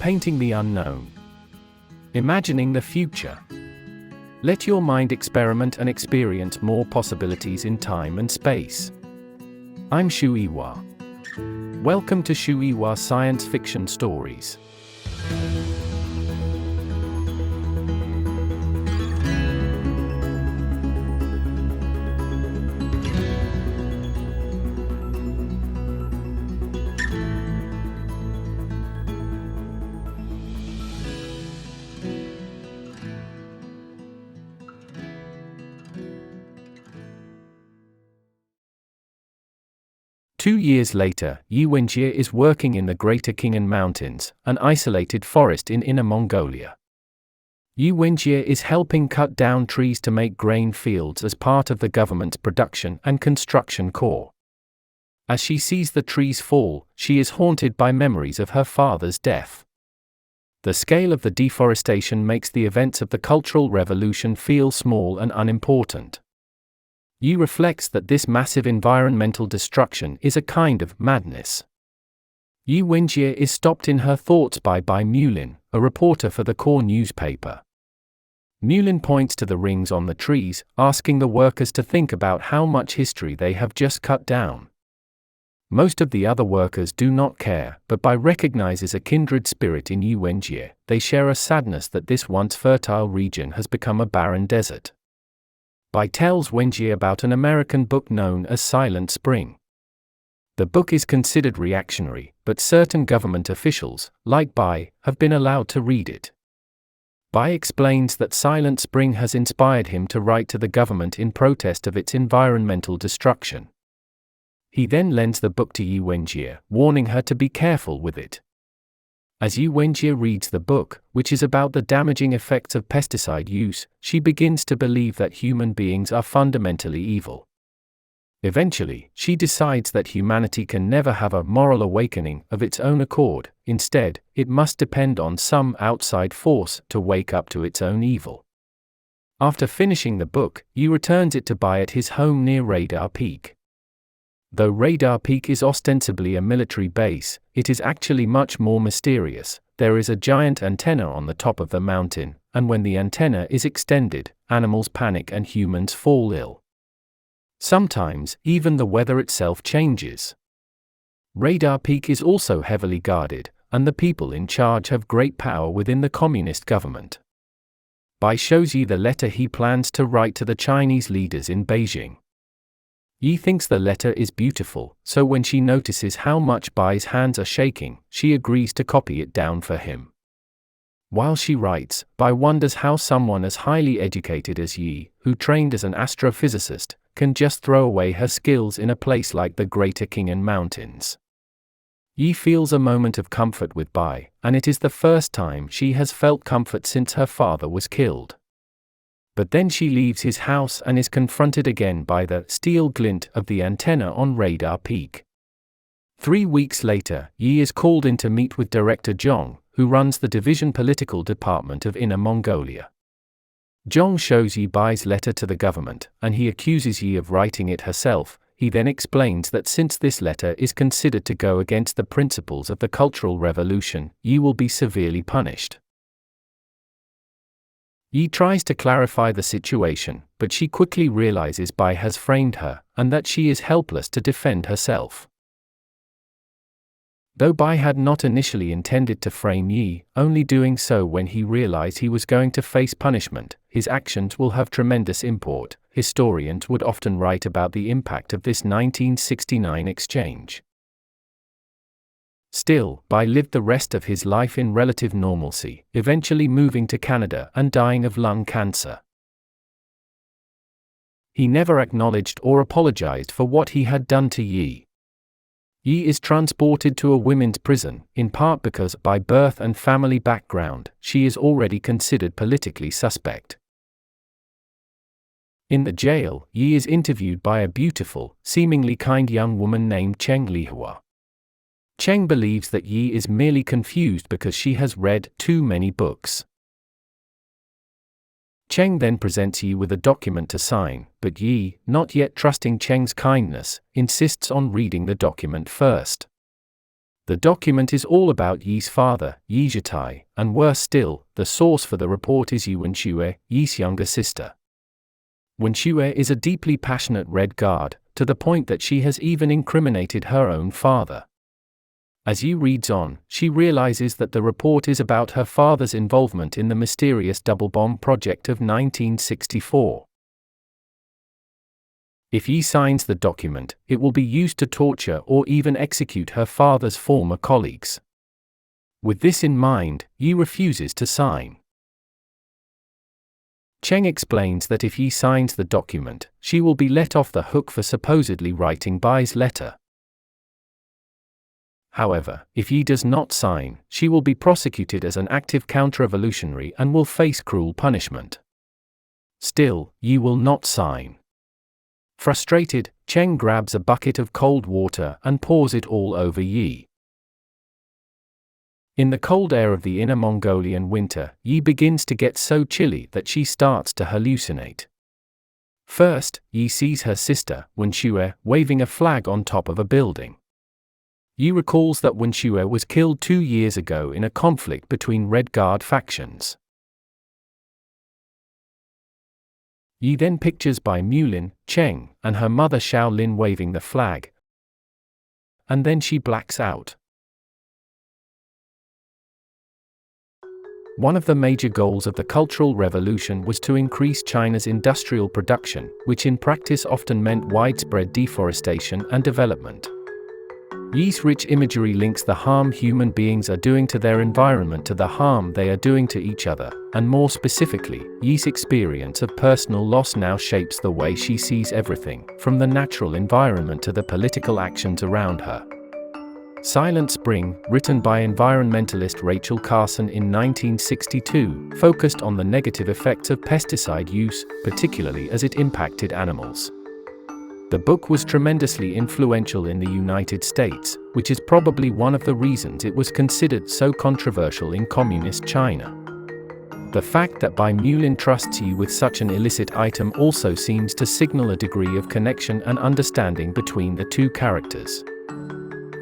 painting the unknown. Imagining the future. Let your mind experiment and experience more possibilities in time and space. I'm Shuiwa. Welcome to Shuiwa Science Fiction Stories. Two years later, Ye Wenjie is working in the Greater Khingan Mountains, an isolated forest in Inner Mongolia. Ye Wenjie is helping cut down trees to make grain fields as part of the government's production and construction corps. As she sees the trees fall, she is haunted by memories of her father's death. The scale of the deforestation makes the events of the Cultural Revolution feel small and unimportant. Ye reflects that this massive environmental destruction is a kind of madness. Ye Wenjie is stopped in her thoughts by Bai Mulin, a reporter for the core newspaper. Mulin points to the rings on the trees, asking the workers to think about how much history they have just cut down. Most of the other workers do not care, but Bai recognizes a kindred spirit in Ye Wenjie. They share a sadness that this once fertile region has become a barren desert. Bai tells Wenjie about an American book known as Silent Spring. The book is considered reactionary, but certain government officials, like Bai, have been allowed to read it. Bai explains that Silent Spring has inspired him to write to the government in protest of its environmental destruction. He then lends the book to Ye Wenjie, warning her to be careful with it. As Ye Wenjie reads the book, which is about the damaging effects of pesticide use, she begins to believe that human beings are fundamentally evil. Eventually, she decides that humanity can never have a moral awakening of its own accord. Instead, it must depend on some outside force to wake up to its own evil. After finishing the book, Ye returns it to Bai at his home near Radar Peak. Though Radar Peak is ostensibly a military base, it is actually much more mysterious. There is a giant antenna on the top of the mountain, and when the antenna is extended, animals panic and humans fall ill. Sometimes, even the weather itself changes. Radar Peak is also heavily guarded, and the people in charge have great power within the communist government. Bai shows Ye the letter he plans to write to the Chinese leaders in Beijing. Ye thinks the letter is beautiful, so when she notices how much Bai's hands are shaking, she agrees to copy it down for him. While she writes, Bai wonders how someone as highly educated as Ye, who trained as an astrophysicist, can just throw away her skills in a place like the Greater Khingan Mountains. Ye feels a moment of comfort with Bai, and it is the first time she has felt comfort since her father was killed. But then she leaves his house and is confronted again by the steel glint of the antenna on Radar Peak. 3 weeks later, Ye is called in to meet with Director Zhong, who runs the Division Political Department of Inner Mongolia. Zhong shows Ye Bai's letter to the government, and he accuses Ye of writing it herself. He then explains that since this letter is considered to go against the principles of the Cultural Revolution, Ye will be severely punished. Ye tries to clarify the situation, but she quickly realizes Bai has framed her, and that she is helpless to defend herself. Though Bai had not initially intended to frame Ye, only doing so when he realized he was going to face punishment, his actions will have tremendous import. Historians would often write about the impact of this 1969 exchange. Still, Bai lived the rest of his life in relative normalcy, eventually moving to Canada and dying of lung cancer. He never acknowledged or apologized for what he had done to Ye. Ye is transported to a women's prison, in part because, by birth and family background, she is already considered politically suspect. In the jail, Ye is interviewed by a beautiful, seemingly kind young woman named Cheng Lihua. Cheng believes that Ye is merely confused because she has read too many books. Cheng then presents Ye with a document to sign, but Ye, not yet trusting Cheng's kindness, insists on reading the document first. The document is all about Ye's father, Ye Zhitai, and worse still, the source for the report is Ye Wenjie, Ye's younger sister. Wenjie is a deeply passionate Red Guard, to the point that she has even incriminated her own father. As Ye reads on, she realizes that the report is about her father's involvement in the mysterious double bomb project of 1964. If Ye signs the document, it will be used to torture or even execute her father's former colleagues. With this in mind, Ye refuses to sign. Cheng explains that if Ye signs the document, she will be let off the hook for supposedly writing Bai's letter. However, if Ye does not sign, she will be prosecuted as an active counter-revolutionary and will face cruel punishment. Still, Ye will not sign. Frustrated, Cheng grabs a bucket of cold water and pours it all over Ye. In the cold air of the Inner Mongolian winter, Ye begins to get so chilly that she starts to hallucinate. First, Ye sees her sister, Wenjie, waving a flag on top of a building. Ye recalls that Wenjie was killed 2 years ago in a conflict between Red Guard factions. Ye then pictures Bai Mulin, Cheng, and her mother Shaolin waving the flag. And then she blacks out. One of the major goals of the Cultural Revolution was to increase China's industrial production, which in practice often meant widespread deforestation and development. Ye's rich imagery links the harm human beings are doing to their environment to the harm they are doing to each other, and more specifically, Ye's experience of personal loss now shapes the way she sees everything, from the natural environment to the political actions around her. Silent Spring, written by environmentalist Rachel Carson in 1962, focused on the negative effects of pesticide use, particularly as it impacted animals. The book was tremendously influential in the United States, which is probably one of the reasons it was considered so controversial in communist China. The fact that Bai Mulin trusts Ye with such an illicit item also seems to signal a degree of connection and understanding between the two characters.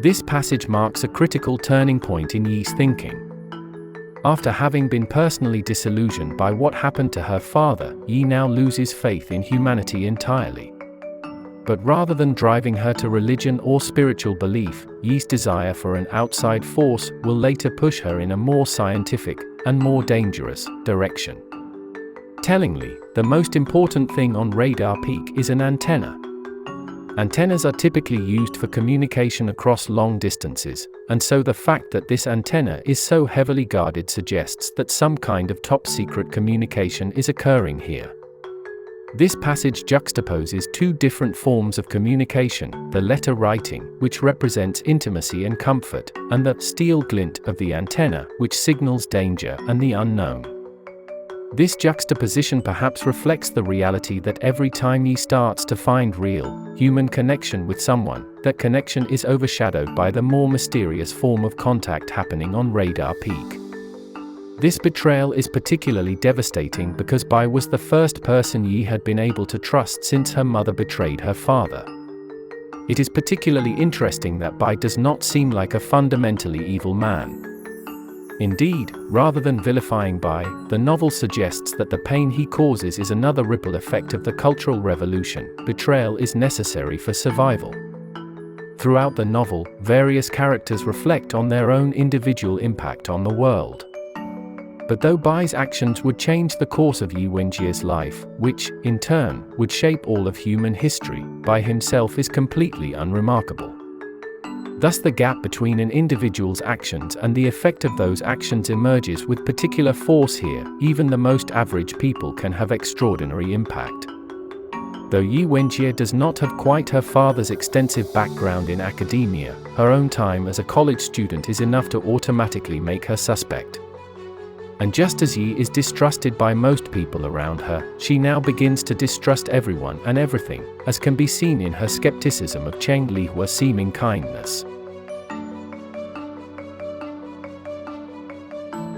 This passage marks a critical turning point in Ye's thinking. After having been personally disillusioned by what happened to her father, Ye now loses faith in humanity entirely. But rather than driving her to religion or spiritual belief, Ye's desire for an outside force will later push her in a more scientific, and more dangerous, direction. Tellingly, the most important thing on Radar Peak is an antenna. Antennas are typically used for communication across long distances, and so the fact that this antenna is so heavily guarded suggests that some kind of top-secret communication is occurring here. This passage juxtaposes two different forms of communication, the letter writing, which represents intimacy and comfort, and the steel glint of the antenna, which signals danger and the unknown. This juxtaposition perhaps reflects the reality that every time Ye starts to find real, human connection with someone, that connection is overshadowed by the more mysterious form of contact happening on Radar Peak. This betrayal is particularly devastating because Bai was the first person Ye had been able to trust since her mother betrayed her father. It is particularly interesting that Bai does not seem like a fundamentally evil man. Indeed, rather than vilifying Bai, the novel suggests that the pain he causes is another ripple effect of the Cultural Revolution. Betrayal is necessary for survival. Throughout the novel, various characters reflect on their own individual impact on the world. But though Bai's actions would change the course of Ye Wenjie's life, which, in turn, would shape all of human history, Bai himself is completely unremarkable. Thus the gap between an individual's actions and the effect of those actions emerges with particular force here. Even the most average people can have extraordinary impact. Though Ye Wenjie does not have quite her father's extensive background in academia, her own time as a college student is enough to automatically make her suspect. And just as Ye is distrusted by most people around her, she now begins to distrust everyone and everything, as can be seen in her skepticism of Cheng Lihua's seeming kindness.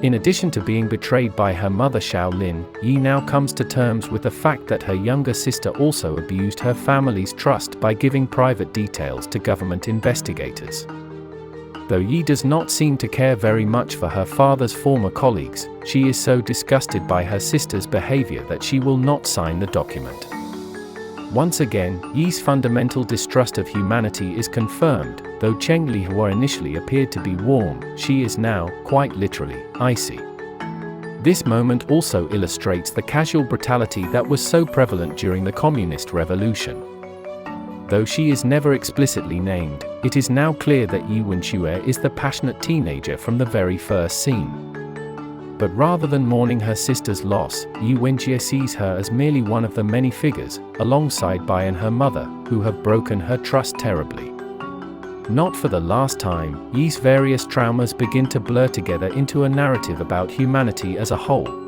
In addition to being betrayed by her mother Shaolin, Ye now comes to terms with the fact that her younger sister also abused her family's trust by giving private details to government investigators. Though Ye does not seem to care very much for her father's former colleagues, she is so disgusted by her sister's behavior that she will not sign the document. Once again, Ye's fundamental distrust of humanity is confirmed. Though Cheng Lihua initially appeared to be warm, she is now, quite literally, icy. This moment also illustrates the casual brutality that was so prevalent during the Communist Revolution. Though she is never explicitly named, it is now clear that Ye Wenjie is the passionate teenager from the very first scene. But rather than mourning her sister's loss, Ye Wenjie sees her as merely one of the many figures, alongside Bai and her mother, who have broken her trust terribly. Not for the last time, Ye's various traumas begin to blur together into a narrative about humanity as a whole.